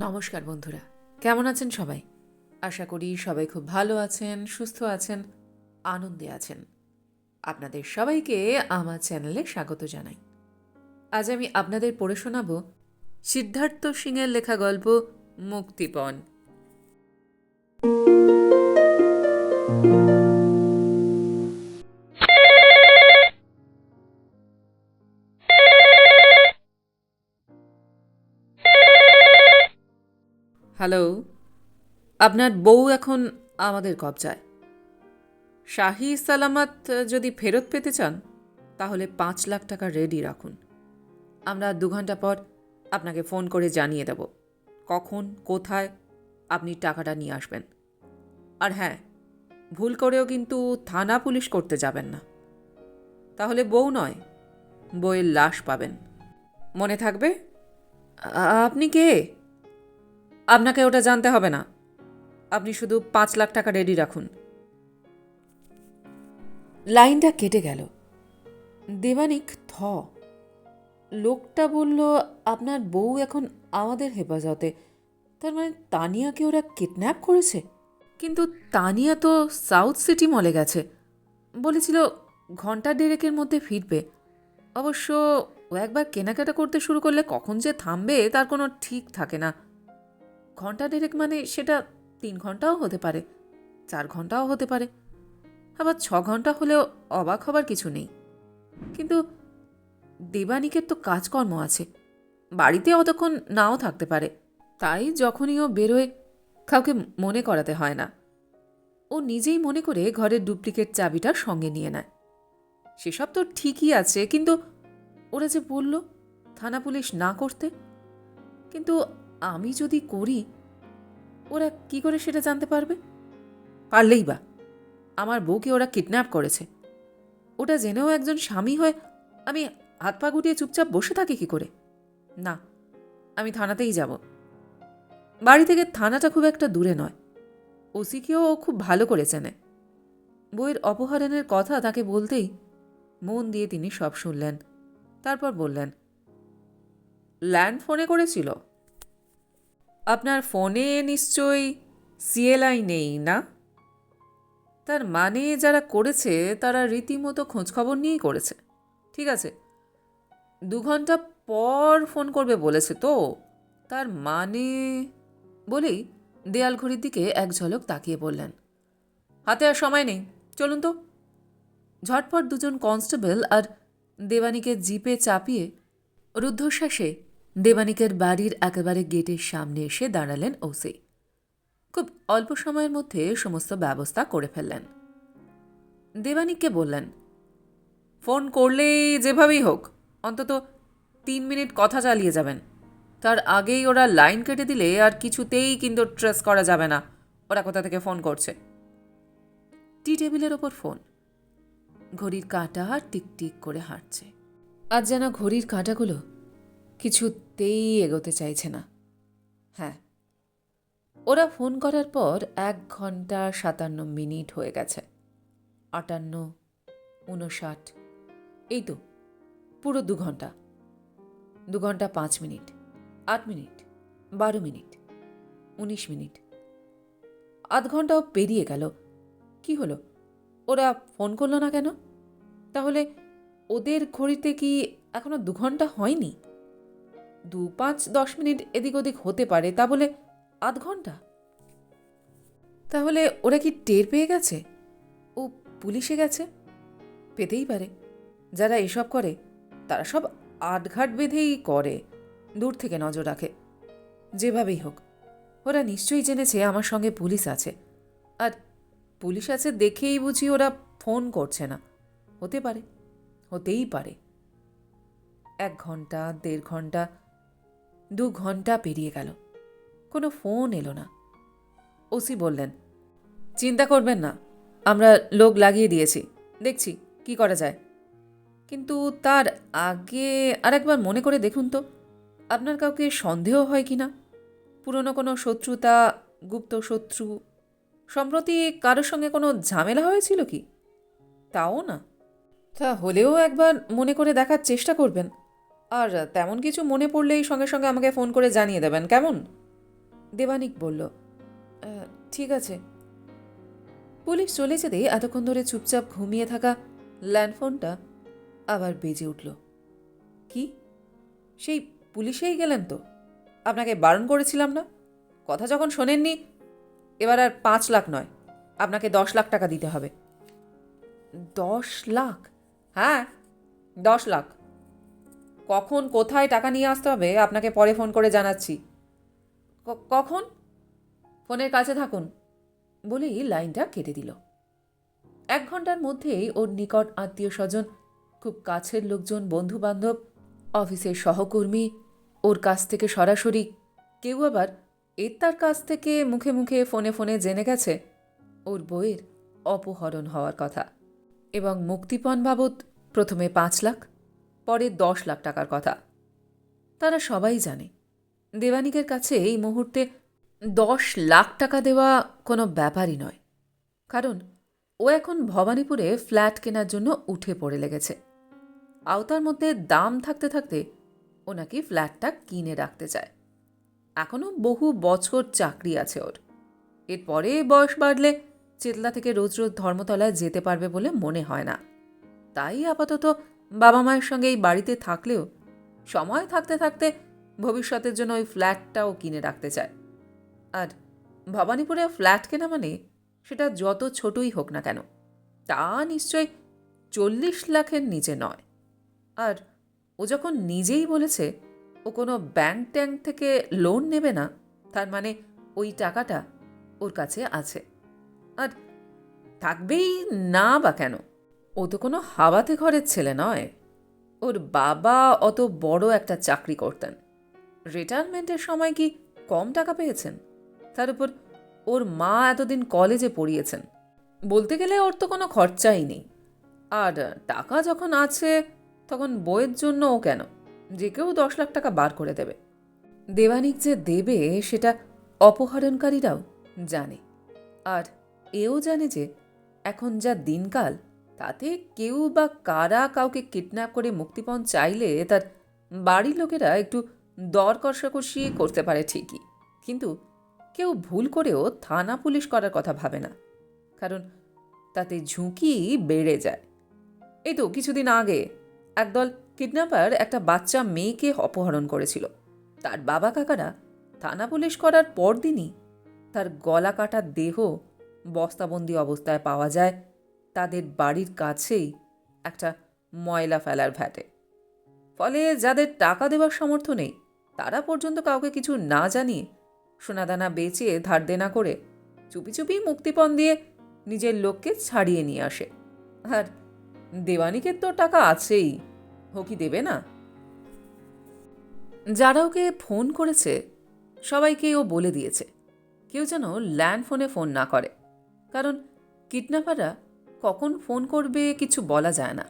নমস্কার বন্ধুরা, কেমন আছেন সবাই? আশা করি সবাই খুব ভালো আছেন, সুস্থ আছেন, আনন্দে আছেন। আপনাদের সবাইকে আমার চ্যানেলে স্বাগত জানাই। আজ আমি আপনাদের পড়ে শোনাব সিদ্ধার্থ সিংয়ের লেখা গল্প মুক্তিপণ। হ্যালো, আপনার বউ এখন আমাদের কবজায়। শাহি সালামত যদি ফেরত পেতে চান তাহলে 5 লাখ টাকা রেডি রাখুন। আমরা 2 ঘন্টা পর আপনাকে ফোন করে জানিয়ে দেব কখন কোথায় আপনি টাকাটা নিয়ে আসবেন। আর হ্যাঁ, ভুল করেও কিন্তু থানা পুলিশ করতে যাবেন না, তাহলে বউ নয়, বউয়ের লাশ পাবেন। মনে থাকবে? আপনি কে? আপনাকে ওটা জানতে হবে না, আপনি শুধু 5 লাখ টাকা রেডি রাখুন। লাইনটা কেটে গেল। দেবানিক লোকটা বলল, আপনার বউ এখন আমাদের হেফাজতে, তার মানে তানিয়াকে ওরা কিডন্যাপ করেছে। কিন্তু তানিয়া তো সাউথ সিটি মলে গেছে, বলেছিল ঘন্টা দেড়েকের মধ্যে ফিরবে। অবশ্য ও একবার কেনাকাটা করতে শুরু করলে কখন যে থামবে তার কোনো ঠিক থাকে না। ঘন্টা দেড়েক মানে সেটা 3 ঘন্টাও হতে পারে, 4 ঘন্টাও হতে পারে, আবার 6 ঘন্টা হলেও অবাক হবার কিছু নেই। কিন্তু দেবানিকের তো কাজকর্ম আছে, বাড়িতে অতক্ষণ নাও থাকতে পারে, তাই যখনই ও বেরোয় কাউকে মনে করাতে হয় না। ও নিজেই মনে করে ঘরের ডুপ্লিকেট চাবিটা সঙ্গে নিয়ে নেয়। সেসব তো ঠিকই আছে, কিন্তু ওরা যে বলল থানা পুলিশ না করতে, কিন্তু আমি যদি করি ওরা কি করে সেটা জানতে পারবে? পারলেই বা আমার বউকে ওরা কিডন্যাপ করেছে, ওটা জেনেও একজন স্বামী হয়ে আমি হাত পা গুটিয়ে চুপচাপ বসে থাকি কি করে? না, আমি থানাতেই যাব। বাড়ি থেকে থানাটা খুব একটা দূরে নয়, ওসিকেও ও খুব ভালো করে চেনে। বইয়ের অপহরণের কথা তাকে বলতেই মন দিয়ে তিনি সব শুনলেন। তারপর বললেন, ল্যান্ড ফোনে করেছিল? আপনার ফোনে নিশ্চয়ই সিএলআই নেই না? তার মানে যারা করেছে তারা রীতিমতো খোঁজখবর নিয়েই করেছে। ঠিক আছে, 2 ঘন্টা পর ফোন করবে বলেছে তো, তার মানে বলেই দেয়াল ঘড়ির দিকে এক ঝলক তাকিয়ে বললেন, হাতে আর সময় নেই, চলুন তো। ঝটপট 2জন কনস্টেবল আর দেবানিকে জিপে চাপিয়ে রুদ্ধশ্বাসে দেবানিকের বাড়ির একেবারে গেটের সামনে এসে দাঁড়ালেন ওসি। খুব অল্প সময়ের মধ্যে সমস্ত ব্যবস্থা করে ফেললেন। দেবানিককে বললেন, ফোন করলেই যেভাবেই হোক অন্তত 3 মিনিট কথা চালিয়ে যাবেন। তার আগেই ওরা লাইন কেটে দিলে আর কিছুতেই কিন্তু ট্রেস করা যাবে না ওরা কোথা থেকে ফোন করছে। টি টেবিলের ওপর ফোন, ঘড়ির কাঁটা টিকটিক করে হাঁটছে। আজ যেন ঘড়ির কাঁটাগুলো কিছুতেই এগোতে চাইছে না। হ্যাঁ, ওরা ফোন করার পর 1 ঘন্টা 57 মিনিট হয়ে গেছে। 58, 59, এই তো পুরো 2 ঘন্টা। 2 ঘন্টা 5 মিনিট, 8 মিনিট, 12 মিনিট, 19 মিনিট, আধ ঘন্টাও পেরিয়ে গেল। কি হলো, ওরা ফোন করলো না কেন? তাহলে ওদের ঘড়িতে কি এখনো 2 ঘন্টা হয়নি? 2, 5, 10 মিনিট এদিক ওদিক হতে পারে, তা বলে আধ ঘন্টা? তাহলে ওরা কি টের পেয়ে গেছে ও পুলিশে গেছে? পেতেই পারে। যারা এসব করে তারা সব আটঘাট বেঁধেই করে, দূর থেকে নজর রাখে। যেভাবেই হোক ওরা নিশ্চয়ই জেনেছে আমার সঙ্গে পুলিশ আছে, আর পুলিশ আছে দেখেই বুঝি ওরা ফোন করছে না। হতে পারে, হতেই পারে। 1 ঘন্টা, 1.5 ঘন্টা, 2 ঘন্টা পেরিয়ে গেল, কোনো ফোন এলো না। ওসি বললেন, চিন্তা করবেন না, আমরা লোক লাগিয়ে দিয়েছি, দেখছি কি করা যায়। কিন্তু তার আগে আরেকবার মনে করে দেখুন তো, আপনার কাউকে সন্দেহ হয় কি না? পুরনো কোনো শত্রুতা, গুপ্ত শত্রু, সম্প্রতি কারোর সঙ্গে কোনো ঝামেলা হয়েছিল কি? তাও না। তা হলেও একবার মনে করে দেখার চেষ্টা করবেন, আর তেমন কিছু মনে পড়লেই সঙ্গে সঙ্গে আমাকে ফোন করে জানিয়ে দেবেন, কেমন? দেবানিক বলল, ঠিক আছে। পুলিশ চলে যেতে এতক্ষণ ধরে চুপচাপ ঘুমিয়ে থাকা ল্যান্ডফোনটা আবার বেজে উঠল। কি, সেই পুলিশেই গেলেন তো? আপনাকে বারণ করেছিলাম না? কথা যখন শোনেননি, এবার আর 5 লাখ নয়, আপনাকে 10 লাখ টাকা দিতে হবে। 10 লাখ? হ্যাঁ, 10 লাখ। কখন কোথায় টাকা নিয়ে আসতে হবে আপনাকে পরে ফোন করে জানাচ্ছি। কখন? ফোনের কাছে থাকুন বলেই লাইনটা কেটে দিল। 1 ঘন্টার মধ্যেই ওর নিকট আত্মীয় স্বজন, খুব কাছের লোকজন, বন্ধু বান্ধব, অফিসের সহকর্মী ওর কাছ থেকে সরাসরি, কেউ আবার তার কাছ থেকে মুখে মুখে ফোনে ফোনে জেনে গেছে ওর বইয়ের অপহরণ হওয়ার কথা, এবং মুক্তিপণ বাবদ প্রথমে 5 লাখ, পরে 10 লাখ টাকার কথা। তারা সবাই জানে দেবানিকের কাছে এই মুহূর্তে 10 লাখ টাকা দেওয়া কোনো ব্যাপারই নয়, কারণ ও এখন ভবানীপুরে ফ্ল্যাট কেনার জন্য উঠে পড়ে লেগেছে। আওতার মধ্যে দাম থাকতে থাকতে ও নাকি ফ্ল্যাটটা কিনে রাখতে চায়। এখনও বহু বছর চাকরি আছে ওর। এরপরে বয়স বাড়লে চেতলা থেকে রোজ রোজ ধর্মতলায় যেতে পারবে বলে মনে হয় না। তাই আপাতত বাবা মায়ের সঙ্গে এই বাড়িতে থাকলেও সময় থাকতে থাকতে ভবিষ্যতের জন্য ওই ফ্ল্যাটটাও কিনে রাখতে চায়। আর ভবানীপুরে ফ্ল্যাট কেনা মানে সেটা যত ছোটই হোক না কেন, তা নিশ্চয় 40 লাখের নিচে নয়। আর ও যখন নিজেই বলেছে ও কোনো ব্যাংক ট্যাঙ্ক থেকে লোন নেবে না, তার মানে ওই টাকাটা ওর কাছে আছে। আর থাকবেই না বা কেন? ও তো কোনো হাওয়াতে ঘরের ছেলে নয়। ওর বাবা অত বড় একটা চাকরি করতেন, রিটায়ারমেন্টের সময় কি কম টাকা পেয়েছেন? তার উপর ওর মা এতদিন কলেজে পড়িয়েছেন। বলতে গেলে ওর তো কোনো খরচাই নেই। আর টাকা যখন আছে, তখন বইয়ের জন্য ও কেন, যে কেউ 10 লাখ টাকা বার করে দেবে। দেবানিক যে দেবে সেটা অপহরণকারীরাও জানে। আর এও জানে যে এখন যা দিনকাল, তাতে কেউ বা কারা কাউকে কিডন্যাপ করে মুক্তিপণ চাইলে তার বাড়ির লোকেরা একটু দর কষাকষি করতে পারে ঠিকই, কিন্তু কেউ ভুল করেও থানা পুলিশ করার কথা ভাবে না, কারণ তাতে ঝুঁকি বেড়ে যায়। এই তো কিছুদিন আগে একদল কিডন্যাপার একটা বাচ্চা মেয়েকে অপহরণ করেছিল। তার বাবা কাকারা থানা পুলিশ করার পরদিনই তার গলা কাটা দেহ বস্তাবন্দি অবস্থায় পাওয়া যায় তাদের বাড়ির কাছেই একটা ময়লা ফেলার ভ্যাটে। ফলে যাদের টাকা দেওয়ার সামর্থ্য নেই, তারা পর্যন্ত কাউকে কিছু না জানিয়ে সোনাদানা বেচে ধার দেনা করে চুপি চুপি মুক্তিপণ দিয়ে নিজের লোককে ছাড়িয়ে নিয়ে আসে। আর দেবানিকের তো টাকা আছেই, ও কি দেবে না? যারা ওকে ফোন করেছে সবাইকে ও বলে দিয়েছে কেউ যেন ল্যান্ড ফোনে ফোন না করে, কারণ কিডন্যাপাররা কখন ফোন করবে কিছু বলা যায় না।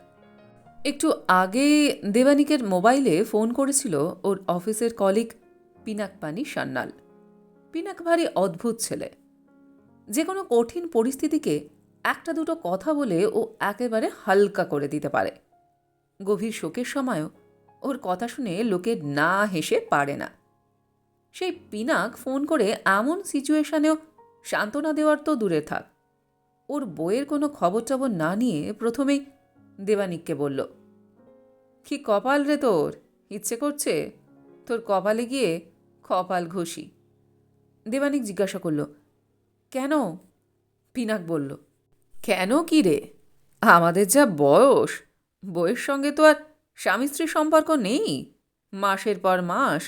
একটু আগে দেবানিকের মোবাইলে ফোন করেছিল ওর অফিসের কলিগ পিনাকপানি সান্যাল। পিনাক ভারী অদ্ভুত ছেলে। যে কোনো কঠিন পরিস্থিতিকে একটা দুটো কথা বলে ও একেবারে হালকা করে দিতে পারে। গভীর শোকের সময়ও ওর কথা শুনে লোকে না হেসে পারে না। সেই পিনাক ফোন করে এমন সিচুয়েশনেও সান্ত্বনা দেওয়ার তো দূরে থাক, ওর বইয়ের কোনো খবর টবর না নিয়ে প্রথমেই দেবানিককে বলল, কি কপাল রে তোর, ইচ্ছে করছে তোর কপালে গিয়ে কপাল ঘষি। দেবানিক জিজ্ঞাসা করল, কেন? পিনাক বলল, কেন কি রে, আমাদের যা বয়স, বইয়ের সঙ্গে তো আর স্বামী স্ত্রীর সম্পর্ক নেই। মাসের পর মাস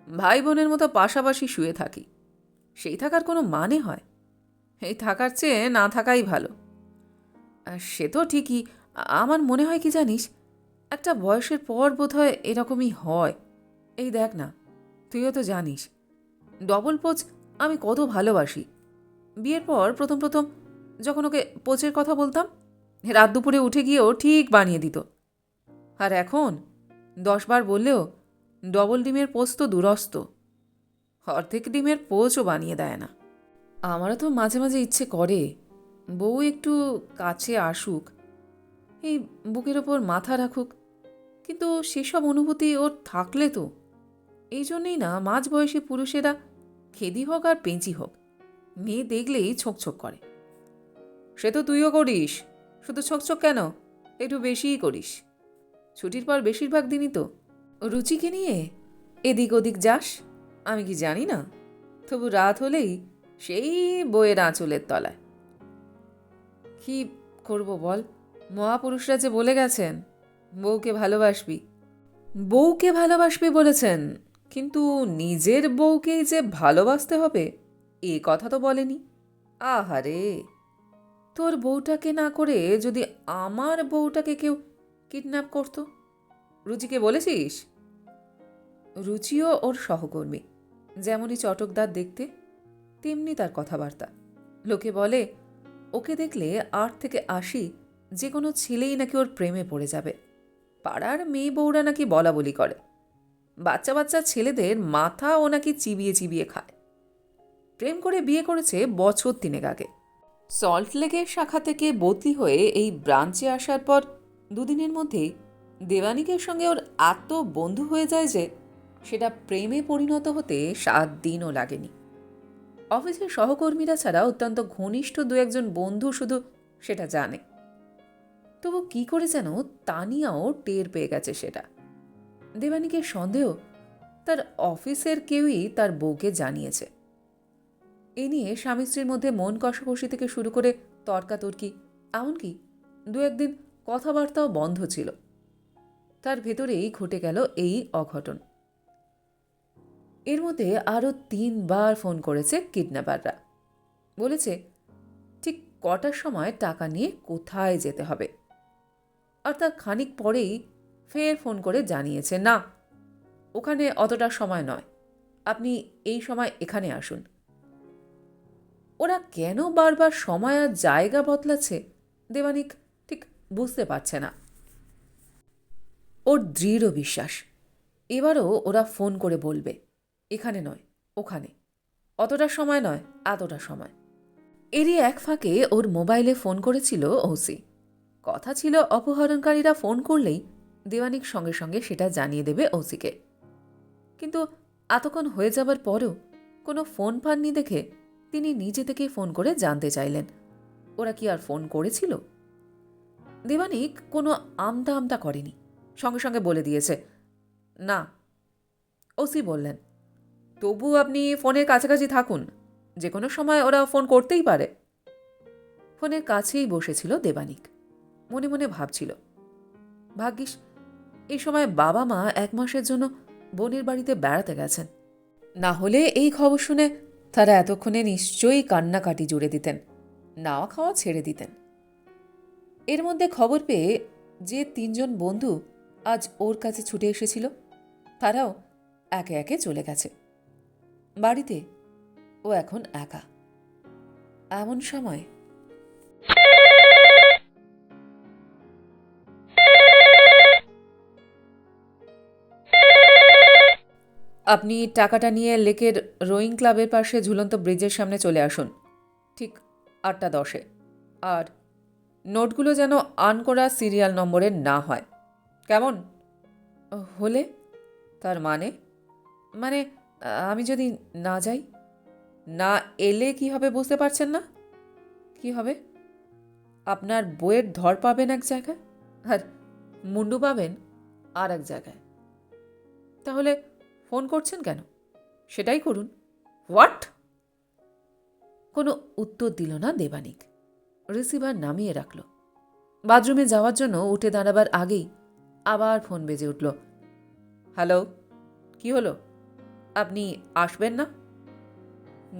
ভাই বোনের মতো পাশাপাশি শুয়ে থাকি, সেই থাকার কোনো মানে হয়? এই থাকার চেয়ে না থাকাই ভালো। সে তো ঠিকই, আমার মনে হয় কি জানিস, একটা বয়সের পর বোধহয় এরকমই হয়। এই দেখ না, তুইও তো জানিস ডবল পোচ আমি কত ভালোবাসি। বিয়ের পর প্রথম প্রথম যখন ওকে পোচের কথা বলতাম, রাত দুপুরে উঠে গিয়েও ঠিক বানিয়ে দিত। আর এখন 10 বার বললেও ডবল ডিমের পোচ তো দুরস্ত, অর্ধেক ডিমের পোচও বানিয়ে দেয় না। আমারও তো মাঝে মাঝে ইচ্ছে করে বউ একটু কাছে আসুক, এই বুকের ওপর মাথা রাখুক, কিন্তু সেসব অনুভূতি ওর থাকলে তো। এই জন্যেই না মাঝবয়সী পুরুষেরা খেদি হোক আর পেঁচি হোক, মেয়ে দেখলেই ছোঁক করে। সে তো তুইও করিস, শুধু ছোঁক কেন, একটু বেশিই করিস। ছুটির পর বেশিরভাগ দিনই তো রুচিকে নিয়ে এদিক ওদিক যাস। আমি কি জানি না? তবু রাত হলেই সেই বইয়ের আঁচলের তলায়। কি করব বল, মহাপুরুষরা যে বলে গেছেন বউকে ভালোবাসবি, বউকে ভালোবাসবি বলেছেন, কিন্তু নিজের বউকেই যে ভালোবাসতে হবে এ কথা তো বলেনি। আহারে, তোর বউটাকে না করে যদি আমার বউটাকে কেউ কিডন্যাপ করতো, রুচিকে বলেছিস? রুচিও ওর সহকর্মী, যেমনই চটকদার দেখতে তেমনি তার কথাবার্তা। লোকে বলে ওকে দেখলে 8 থেকে 80 যে কোনো ছেলেই নাকি ওর প্রেমে পড়ে যাবে। পাড়ার মেয়ে বউরা নাকি বলা বলি করে, বাচ্চা ছেলেদের মাথা ও নাকি চিবিয়ে খায়। প্রেম করে বিয়ে করেছে বছর 3 আগে। সল্টলেকের শাখা থেকে বদলি হয়ে এই ব্রাঞ্চে আসার পর 2 দিনের মধ্যেই দেবানিকের সঙ্গে ওর এত বন্ধু হয়ে যায় যে সেটা প্রেমে পরিণত হতে 7 দিনও লাগেনি। অফিসের সহকর্মীরা ছাড়া অত্যন্ত ঘনিষ্ঠ 2-1 বন্ধু শুধু সেটা জানে। তবু কি করে যেন তানিয়াও টের পেয়ে গেছে সেটা। দেবানিকের সন্দেহ তার অফিসের কেউই তার বউকে জানিয়েছে। এ নিয়ে স্বামী স্ত্রীর মধ্যে মন কষাকষি থেকে শুরু করে তর্কাতর্কি, এমনকি 2-1 দিন কথাবার্তাও বন্ধ ছিল। তার ভেতরেই ঘটে গেল এই অঘটন। এর মধ্যে আরও 3 বার ফোন করেছে কিডন্যাপাররা। বলেছে ঠিক কটার সময় টাকা নিয়ে কোথায় যেতে হবে। আর তার খানিক পরেই ফের ফোন করে জানিয়েছে, না, ওখানে অতটা সময় নয়, আপনি এই সময় এখানে আসুন। ওরা কেন বারবার সময় আর জায়গা বদলাচ্ছে দেবানিক ঠিক বুঝতে পারছে না। ওর দৃঢ় বিশ্বাস এবারও ওরা ফোন করে বলবে, এখানে নয় ওখানে, অতটা সময় নয় এতটা সময়। এরই এক ফাঁকে ওর মোবাইলে ফোন করেছিল ওসি। কথা ছিল অপহরণকারীরা ফোন করলেই দেবানিক সঙ্গে সঙ্গে সেটা জানিয়ে দেবে ওসিকে। কিন্তু এতক্ষণ হয়ে যাবার পরেও কোনো ফোন পাননি দেখে তিনি নিজে থেকেই ফোন করে জানতে চাইলেন ওরা কি আর ফোন করেছিল। দেবানিক কোনো আমতা করেনি, সঙ্গে সঙ্গে বলে দিয়েছে না। ওসি বললেন, তবু আপনি ফোনের কাছাকাছি থাকুন, যে কোনো সময় ওরা ফোন করতেই পারে। ফোনের কাছেই বসেছিল দেবানিক, মনে মনে ভাবছিল, ভাগ্যিস এই সময় বাবা মা 1 মাসের জন্য বোনের বাড়িতে বেড়াতে গেছেন, না হলে এই খবর শুনে তারা এতক্ষণে নিশ্চয়ই কান্নাকাটি জুড়ে দিতেন, নাওয়া খাওয়া ছেড়ে দিতেন। এর মধ্যে খবর পেয়ে যে 3 জন বন্ধু আজ ওর কাছে ছুটে এসেছিল তারাও একে একে চলে গেছে। বাড়িতে ও এখন একা। এমন সময় আপনি টাকাটা নিয়ে লেকের রোয়িং ক্লাবের পাশে ঝুলন্ত ব্রিজের সামনে চলে আসুন, ঠিক 8টা 10-এ। আর নোটগুলো যেন আনকরা সিরিয়াল নম্বরের না হয়, কেমন? হলে তার মানে মানে আমি যদি না যাই, না এলে কি হবে বুঝতে পারছেন না? কি হবে? আপনার বইয়ের ধর পাবেন এক জায়গায় আর মুন্ডু পাবেন আর এক জায়গায়। তাহলে ফোন করছেন কেন? সেটাই করুন। হোয়াট? কোনো উত্তর দিল না দেবানিক। রিসিভার নামিয়ে রাখল। বাথরুমে যাওয়ার জন্য উঠে দাঁড়াবার আগেই আবার ফোন বেজে উঠল। হ্যালো, কি হলো? আপনি আসবেন না?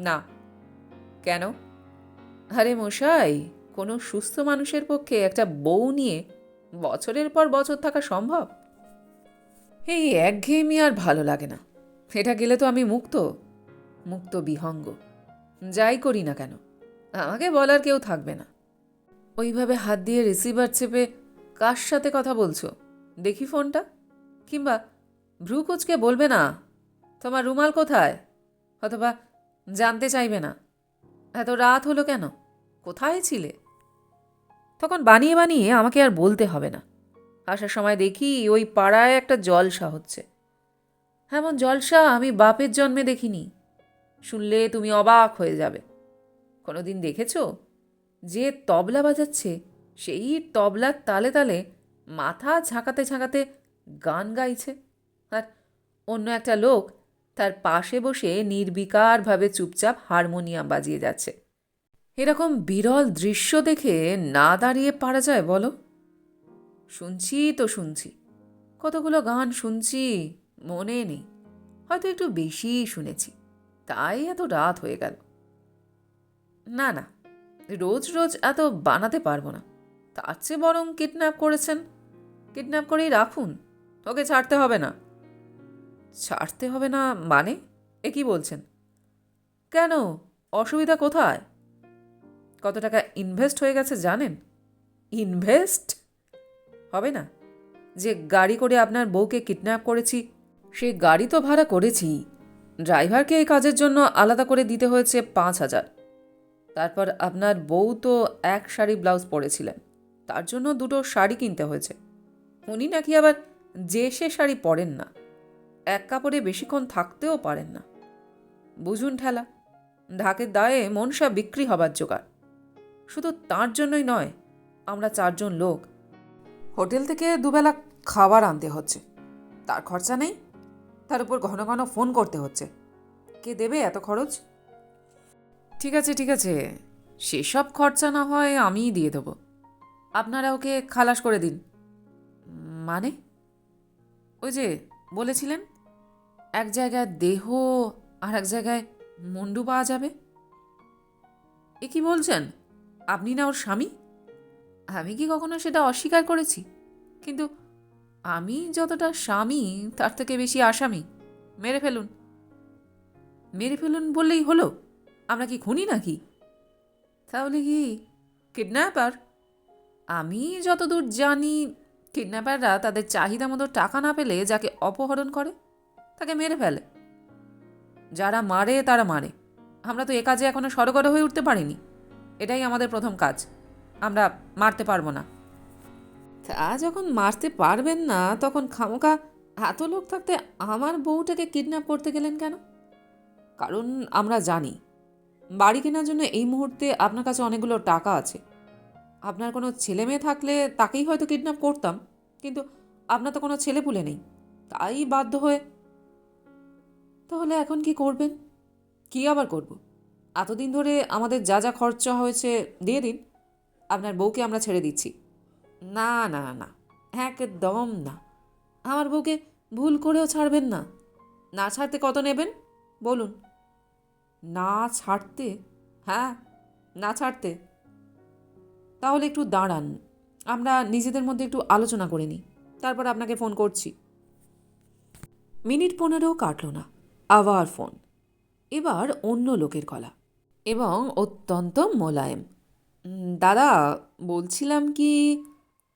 না। কেন? আরে মশাই, কোনো সুস্থ মানুষের পক্ষে একটা বউ নিয়ে বছরের পর বছর থাকা সম্ভব? এই একঘেয়েমি আর ভালো লাগে না। এটা গেলে তো আমি মুক্ত বিহঙ্গ। যাই করি না কেন আমাকে বলার কেউ থাকবে না। ওইভাবে হাত দিয়ে রিসিভার চেপে কার সাথে কথা বলছো দেখি ফোনটা? কিংবা ভ্রু কুচকে বলবে না তোমার রুমাল কোথায়? অথবা জানতে চাইবে না এত রাত হলো কেন, কোথায় ছিলে? তখন বানিয়ে বানিয়ে আমাকে আর বলতে হবে না। আসার সময় দেখি ওই পাড়ায় একটা জলসা হচ্ছে। এমন জলসা আমি বাপের জন্মে দেখিনি। শুনলে তুমি অবাক হয়ে যাবে। কোনোদিন দেখেছো যে তবলা বাজাচ্ছে সেই তবলার তালে তালে মাথা ঝাঁকাতে ঝাঁকাতে গান গাইছে, আর অন্য একটা লোক তার পাশে বসে নির্বিকারভাবে চুপচাপ হারমোনিয়াম বাজিয়ে যাচ্ছে? এরকম বিরল দৃশ্য দেখে না দাঁড়িয়ে পারা যায় বলো? শুনছি তো শুনছি, কতগুলো গান শুনছি, মনে নেই, হয়তো একটু বেশিই শুনেছি, তাই এত রাত হয়ে গেল। না না, রোজ রোজ এত বানাতে পারবো না। তার চেয়ে বরং কিডন্যাপ করেছেন, কিডন্যাপ করেই রাখুন, ওকে ছাড়তে হবে না। ছাড়তে হবে না মানে? এ কি বলছেন? কেন, অসুবিধা কোথায়? কত টাকা ইনভেস্ট হয়ে গেছে জানেন? ইনভেস্ট হবে না? যে গাড়ি করে আপনার বউকে কিডন্যাপ করেছি সে গাড়ি তো ভাড়া করেছি, ড্রাইভারকে এই কাজের জন্য আলাদা করে দিতে হয়েছে 5,000। তারপর আপনার বউ তো এক শাড়ি ব্লাউজ পরেছিলেন, তার জন্য 2টো শাড়ি কিনতে হয়েছে। উনি নাকি আবার যে সে শাড়ি পরেন না, এক কাপড়ে বেশিক্ষণ থাকতেও পারেন না। বুঝুন ঠেলা, ঢাকের দায়ে মনসা বিক্রি হবার জোগাড়। শুধু তার জন্যই নয়, আমরা 4জন লোক, হোটেল থেকে দুবেলা খাবার আনতে হচ্ছে, তার খরচা নেই, তার উপর ঘন ঘন ফোন করতে হচ্ছে। কে দেবে এত খরচ? ঠিক আছে ঠিক আছে, সেসব খরচা না হয় আমিই দিয়ে দেবো, আপনারা ওকে খালাস করে দিন। মানে? ওই যে বলেছিলেন এক জায়গায় দেহ আর এক জায়গায় মুন্ডু পাওয়া যাবে। এ কি বলছেন? আপনি না ওর স্বামী? আমি কি কখনো সেটা অস্বীকার করেছি? কিন্তু আমি যতটা স্বামী তার থেকে বেশি আসামি। মেরে ফেলুন। মেরে ফেলুন বললেই হলো? আমরা কি খুনি নাকি? তাহলে কি কিডন্যাপার? আমি যতদূর জানি কিডন্যাপাররা তাদের চাহিদা মতো টাকা না পেলে যাকে অপহরণ করে তাকে মেরে ফেলে। যারা মারে তারা মারে, আমরা তো এ কাজে এখনো সড়গড় হয়ে উঠতে পারিনি। এটাই আমাদের প্রথম কাজ, আমরা মারতে পারবো না। তা যখন মারতে পারবেন না তখন খামোকা এত লোক থাকতে আমার বউটাকে কিডন্যাপ করতে গেলেন কেন? কারণ আমরা জানি বাড়ি কেনার জন্য এই মুহূর্তে আপনার কাছে অনেকগুলো টাকা আছে। আপনার কোনো ছেলে মেয়ে থাকলে তাকেই হয়তো কিডন্যাপ করতাম, কিন্তু আপনার তো কোনো ছেলেপুলে নেই, তাই বাধ্য হয়ে। তাহলে এখন কি করবেন? কি আবার করব? এতদিন ধরে আমাদের যা যা খরচা হয়েছে দিয়ে দিন, আপনার বউকে আমরা ছেড়ে দিচ্ছি। না না না, একদম না। আমার বউকে ভুল করেও ছাড়বেন না। না ছাড়তে কত নেবেন বলুন? না ছাড়তে? হ্যাঁ, না ছাড়তে। তাহলে একটু দাঁড়ান, আমরা নিজেদের মধ্যে একটু আলোচনা করে নিই, তারপর আপনাকে ফোন করছি। মিনিট 15 কাটল না, আবার ফোন। এবার অন্য লোকের গলা এবং অত্যন্ত মোলায়েম। দাদা, বলছিলাম কি,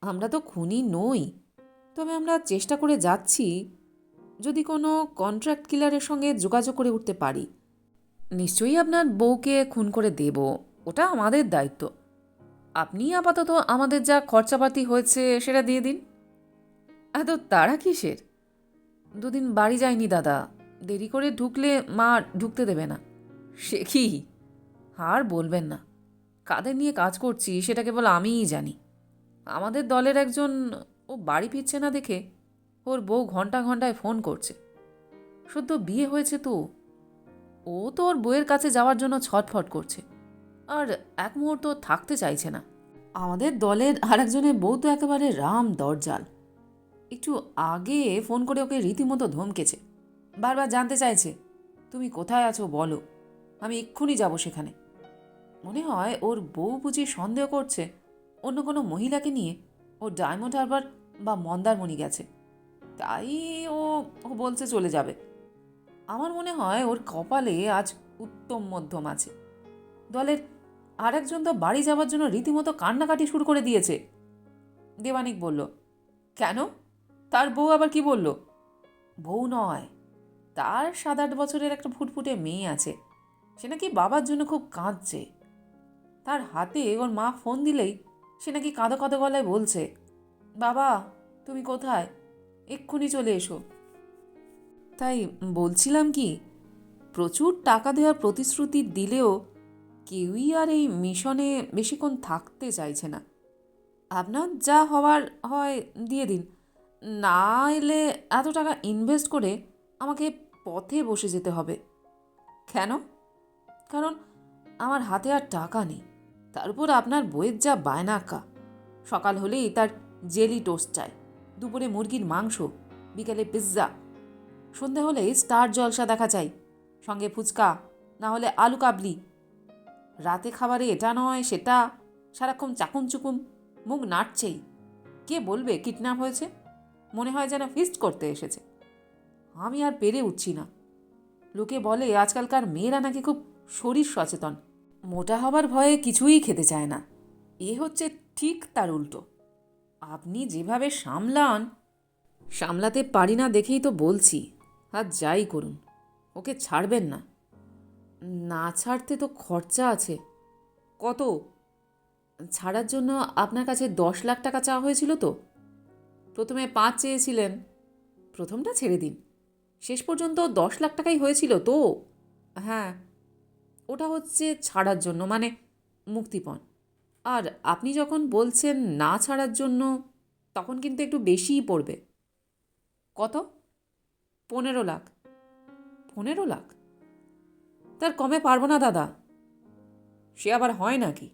আমরা তো খুনি নই, তবে আমরা চেষ্টা করে যাচ্ছি যদি কোনো কন্ট্রাক্ট কিলারের সঙ্গে যোগাযোগ করে উঠতে পারি। নিশ্চয়ই আপনার বউকে খুন করে দেব, ওটা আমাদের দায়িত্ব। আপনি আপাতত আমাদের যা খরচাপাতি হয়েছে সেটা দিয়ে দিন। এত তাড়া কিসের? 2 দিন বাড়ি যায়নি দাদা, দেরি করে ঢুকলে মা ঢুকতে দেবে না। সে কি, আর বলবেন না, কাদের নিয়ে কাজ করছি সেটা কেবল আমিই জানি। আমাদের দলের একজন, ও বাড়ি ফিরছে না দেখে ওর বউ ঘন্টা ঘন্টায় ফোন করছে। সদ্য বিয়ে হয়েছে তো, ও তো ওর বউয়ের কাছে যাওয়ার জন্য ছটফট করছে, আর এক মুহূর্ত থাকতে চাইছে না। আমাদের দলের আরেকজনের বউ তো একেবারে রাম দরজাল। একটু আগে ফোন করে ওকে রীতিমতো ধমকেছে, বারবার জানতে চাইছে তুমি কোথায় আছো বলো, আমি এক্ষুনি যাব সেখানে। মনে হয় ওর বউ বুঝি সন্দেহ করছে অন্য কোনো মহিলাকে নিয়ে ও ডায়মন্ড হারবার বা মন্দারমণি গেছে, তাই ও ও বলছে চলে যাবে। আমার মনে হয় ওর কপালে আজ উত্তম মধ্যম আছে। দলের আরেকজন তো বাড়ি যাওয়ার জন্য রীতিমতো কান্নাকাটি শুরু করে দিয়েছে। দেবানিক বলল, কেন, তার বউ আবার কি বলল? বউ নয়, তার 7-8 বছরের একটা ফুটফুটে মেয়ে আছে, সে নাকি বাবার জন্য খুব কাঁদছে। তার হাতে ওর মা ফোন দিলেই সে নাকি কাঁদো কাঁদো গলায় বলছে, বাবা তুমি কোথায়, এক্ষুনি চলে এসো। তাই বলছিলাম কি, প্রচুর টাকা দেওয়ার প্রতিশ্রুতি দিলেও কেউই আর এই মিশনে বেশিক্ষণ থাকতে চাইছে না। আপনার যা হওয়ার হয় দিয়ে দিন, না এলে এত টাকা ইনভেস্ট করে আমাকে পথে বসে যেতে হবে। কেন? কারণ আমার হাতে আর টাকা নেই। তার উপর আপনার বইয়ের যা বায়নাক্কা, সকাল হলেই তার জেলি টোস্ট চাই, দুপুরে মুরগির মাংস, বিকেলে পিৎজা, সন্ধে হলেই স্টার জলসা দেখা চাই, সঙ্গে ফুচকা, না হলে আলু কাবলি। রাতে খাবারে এটা নয় সেটা, সারাক্ষণ চাকুম চুকুম, মুখ নাড়ছেই। কে বলবে কিডন্যাপ হয়েছে? মনে হয় যেন ফিস্ট করতে এসেছে। আমি আর পেরে উঠছি না। লোকে বলে আজকালকার মেয়েরা নাকি খুব শরীর সচেতন, মোটা হবার ভয়ে কিছুই খেতে চায় না। এ হচ্ছে ঠিক তার উল্টো। আপনি যেভাবে সামলাতে পারি না দেখেই তো বলছি, আর যাই করুন ওকে ছাড়বেন না। না ছাড়তে তো খরচা আছে। কত? ছাড়ার জন্য আপনার কাছে 10 লাখ টাকা চাওয়া হয়েছিল তো? প্রথমে 5 চেয়েছিলেন। প্রথমটা ছেড়ে দিন, শেষ পর্যন্ত 10 লাখ টাকাই হয়েছিল তো? হ্যাঁ, ওটা হচ্ছে ছাড়ার জন্য, মানে মুক্তিপণ। আর আপনি যখন বলছেন না ছাড়ার জন্য, তখন কিন্তু একটু বেশিই পড়বে। কত? 15 লাখ। 15 লাখ? তার কমে পারবো না দাদা। সে আবার হয় নাকি?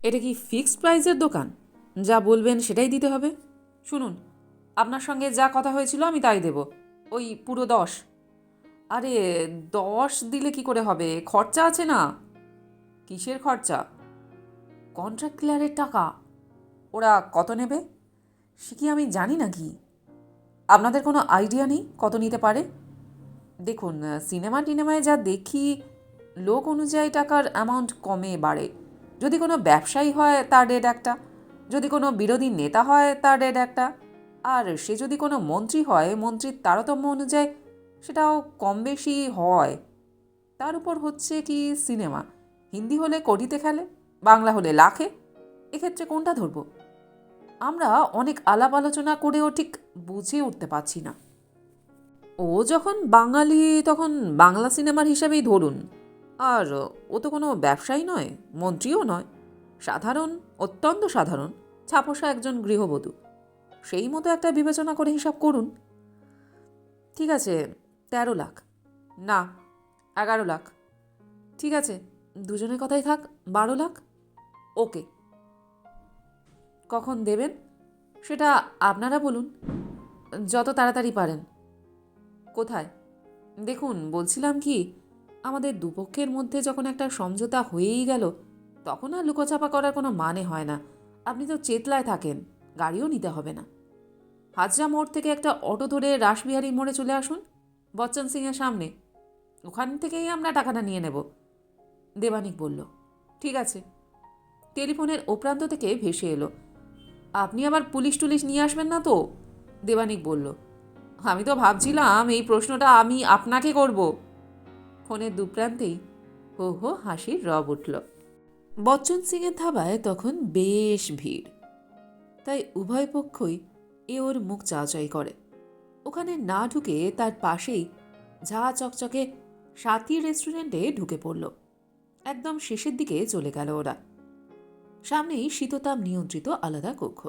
এটা কি ফিক্সড প্রাইসের দোকান? যা বলবেন সেটাই দিতে হবে। শুনুন, আপনার সঙ্গে যা কথা হয়েছিল আমি তাই দেব, ওই পুরো 10। আরে 10 দিলে কি করে হবে? খরচা আছে না। কিসের খরচা? কন্ট্রাক্ট ক্লিয়ারের টাকা। ওরা কত নেবে সে কি আমি জানি নাকি? আপনাদের কোনো আইডিয়া নেই কত নিতে পারে? দেখুন, সিনেমায় যা দেখি, লোক অনুযায়ী টাকার অ্যামাউন্ট কমে বাড়ে। যদি কোনো ব্যবসায়ী হয় তার রেট একটা, যদি কোনো বিরোধী নেতা হয় তার রেট একটা, আর সে যদি কোনো মন্ত্রী হয় মন্ত্রীর তারতম্য অনুযায়ী সেটাও কম বেশি হয়। তার উপর হচ্ছে কি সিনেমা, হিন্দি হলে কোটিতে খেলে, বাংলা হলে লাখে। এক্ষেত্রে কোনটা ধরব? আমরা অনেক আলাপ আলোচনা করেও ঠিক বুঝে উঠতে পারছি না। ও যখন বাঙালি তখন বাংলা সিনেমার হিসাবেই ধরুন। আর ও তো কোনো ব্যবসায়ী নয়, মন্ত্রীও নয়, সাধারণ, অত্যন্ত সাধারণ ছাপোষা একজন গৃহবধূ। সেই মতো একটা বিবেচনা করে হিসাব করুন। ঠিক আছে, 13 লাখ। না, 11 লাখ। ঠিক আছে, দুজনের কথাই থাক, 12 লাখ। ওকে। কখন দেবেন সেটা আপনারা বলুন, যত তাড়াতাড়ি পারেন। কোথায়? দেখুন, বলছিলাম কি, আমাদের দুপক্ষের মধ্যে যখন একটা সমঝোতা হয়েই গেল, তখন আর লুকোচাপা করার কোনো মানে হয় না। আপনি তো চেতলায় থাকেন, গাড়িও নিতে হবে না। হাজরা মোড় থেকে একটা অটো ধরে রাসবিহারী মোড়ে চলে আসুন, বচ্চন সিংয়ের সামনে। ওখান থেকেই আমরা টাকাটা নিয়ে নেব। দেবানিক বলল। ঠিক আছে। টেলিফোনের ওপ্রান্ত থেকে ভেসে এলো, আপনি আবার পুলিশ টুলিশ নিয়ে আসবেন না তো? দেবানিক বলল, আমি তো ভাবছিলাম এই প্রশ্নটা আমি আপনাকে করব। ফোনের দুপ্রান্তেই হো হো হাসির রব উঠল। বচ্চন সিংয়ের ধাবায় তখন বেশ ভিড়, তাই উভয় পক্ষই ওর মুখ চাওয়াচাই করে। ওখানে না ঢুকে তার পাশেই ঝা চকচকে সাথী রেস্টুরেন্টে ঢুকে পড়ল। একদম শেষের দিকে চলে গেল ওরা। সামনেই শীততাপ নিয়ন্ত্রিত আলাদা কক্ষ।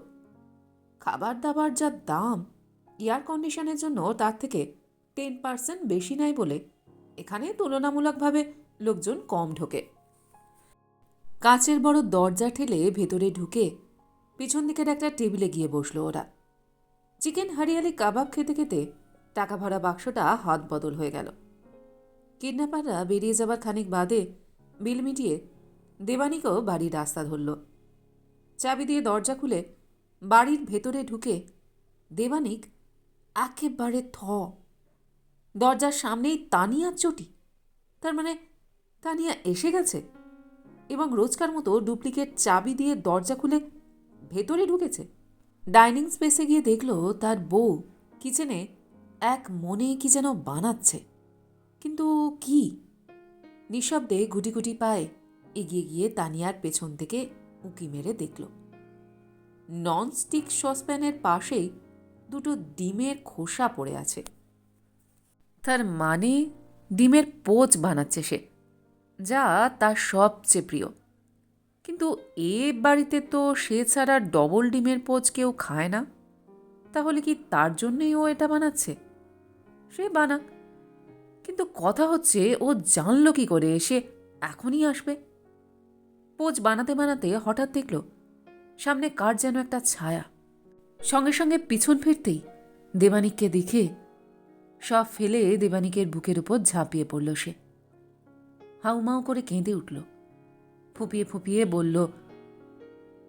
খাবার দাবার যা দাম, এয়ার কন্ডিশনের জন্য তার থেকে 10% বেশি নাই বলে এখানে তুলনামূলকভাবে লোকজন কম ঢোকে। কাঁচের বড় দরজা ঠেলে ভেতরে ঢুকে পিছন দিকের একটা টেবিলে গিয়ে বসলো ওরা। চিকেন হরিয়ালি কাবাব খেতে খেতে টাকা ভরা বাক্সটা হাত বদল হয়ে গেল। কিডন্যাপাররা বেরিয়ে যাবার খানিক বাদে বিল মিটিয়ে দেবানিকও বাড়ির রাস্তা ধরল। চাবি দিয়ে দরজা খুলে বাড়ির ভেতরে ঢুকে দেবানিক একেবারে দরজার সামনেই তানিয়ার চটি। তার মানে তানিয়া এসে গেছে এবং রোজকার মতো ডুপ্লিকেট চাবি দিয়ে দরজা খুলে ভেতরে ঢুকেছে। ডাইনিং স্পেসে গিয়ে দেখল তার বউ কিচেনে এক মনে কি যেন বানাচ্ছে, কিন্তু কি? নিঃশব্দে গুটি গুটি পায়ে এগিয়ে গিয়ে তানিয়ার পেছন থেকে উঁকি মেরে দেখল ননস্টিক সসপ্যানের পাশেই দুটো ডিমের খোসা পড়ে আছে। তার মানে ডিমের পোচ বানাচ্ছে সে, যা তার সবচেয়ে প্রিয়। কিন্তু এ বাড়িতে তো সে ছাড়া ডবল ডিমের পোচ কেউ খায় না। তাহলে কি তার জন্যই ও এটা বানাচ্ছে? সে বানাক, কিন্তু কথা হচ্ছে ও জানলো কি করে সে এখনই আসবে? পোচ বানাতে বানাতে হঠাৎ দেখল সামনে কার যেন একটা ছায়া। সঙ্গে সঙ্গে পিছন ফিরতেই দেবানিককে দেখে সব ফেলে দেবানিকের বুকের উপর ঝাঁপিয়ে পড়ল সে। হাউমাউ করে কেঁদে উঠল, ফুপিয়ে ফুপিয়ে বলল,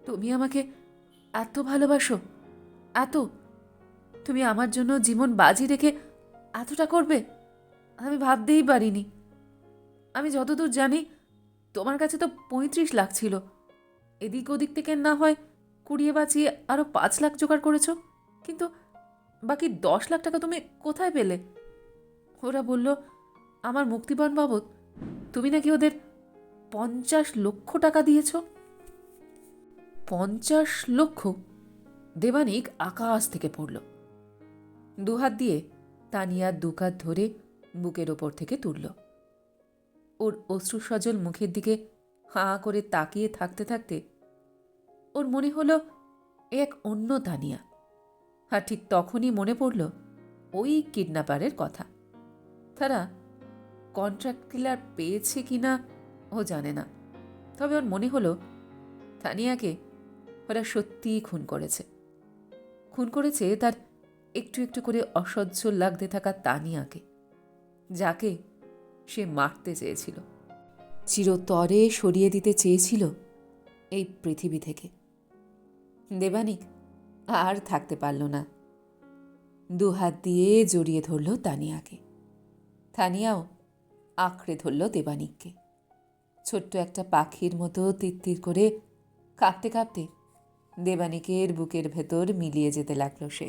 তুমি আমাকে এত ভালোবাসো, এত? তুমি আমার জন্য জীবন বাজি রেখে এতটা করবে? আমি ভাবতেই পারিনি। আমি যতদূর জানি তোমার কাছে তো 35 লাখ ছিল। এদিক ওদিক থেকে না হয় কুড়িয়ে বাঁচিয়ে আরও 5 লাখ জোগাড় করেছ, কিন্তু বাকি 10 লাখ টাকা তুমি কোথায় পেলে? ওরা বলল আমার মুক্তিপণ বাবদ তুমি নাকি ওদের 50 লক্ষ টাকা দিয়েছ। 50 লক্ষ! দেবানিক আকাশ থেকে পড়ল। দুহাত দিয়ে তানিয়ার দুকাত ধরে বুকের ওপর থেকে তুলল। ওর অশ্রুসজল মুখের দিকে হাঁ করে তাকিয়ে থাকতে থাকতে ওর মনে হলো এক অন্য তানিয়া। আর ঠিক তখনই মনে পড়ল ওই কিডন্যাপারের কথা। তারা কন্ট্রাক্ট কিলার পেয়েছে কিনা ও জানে না, তবে ওর মনে হলো তানিয়াকে ওরা সত্যিই খুন করেছে। খুন করেছে তার একটু একটু করে অসহ্য লাগতে থাকা তানিয়াকে, যাকে সে মারতে চেয়েছিল, চিরতরে সরিয়ে দিতে চেয়েছিল এই পৃথিবী থেকে। দেবানিক আর থাকতে পারল না, দুহাত দিয়ে জড়িয়ে ধরল তানিয়াকে। তানিয়াও আঁকড়ে ধরল দেবানিককে। ছোট্ট একটা পাখির মতো তিত্তির করে কাঁপতে কাঁপতে দেবানিকের বুকের ভেতর মিলিয়ে যেতে লাগল সে।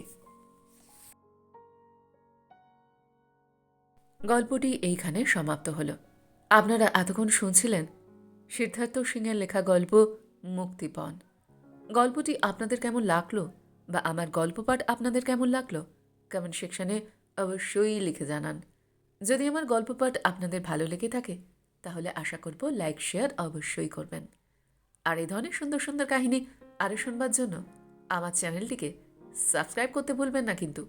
গল্পটি এইখানে সমাপ্ত হল। আপনারা এতক্ষণ শুনছিলেন সিদ্ধার্থ সিংয়ের লেখা গল্প মুক্তিপণ। গল্পটি আপনাদের কেমন লাগলো বা আমার গল্পপাঠ আপনাদের কেমন লাগলো কমেন্ট সেকশনে অবশ্যই লিখে জানান। যদি আমার গল্পপাঠ আপনাদের ভালো লেগে থাকে তাহলে আশা করব লাইক শেয়ার অবশ্যই করবেন। আর এই ধরনের সুন্দর সুন্দর কাহিনী আরও শুনবার জন্য আমার চ্যানেলটিকে সাবস্ক্রাইব করতে ভুলবেন না কিন্তু।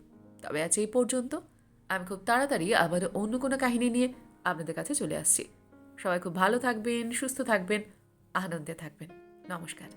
তবে আজ এই পর্যন্ত। আমি খুব তাড়াতাড়ি আবারও অন্য কোনো কাহিনী নিয়ে আপনাদের কাছে চলে আসছি। সবাই খুব ভালো থাকবেন, সুস্থ থাকবেন, আনন্দে থাকবেন। নমস্কার।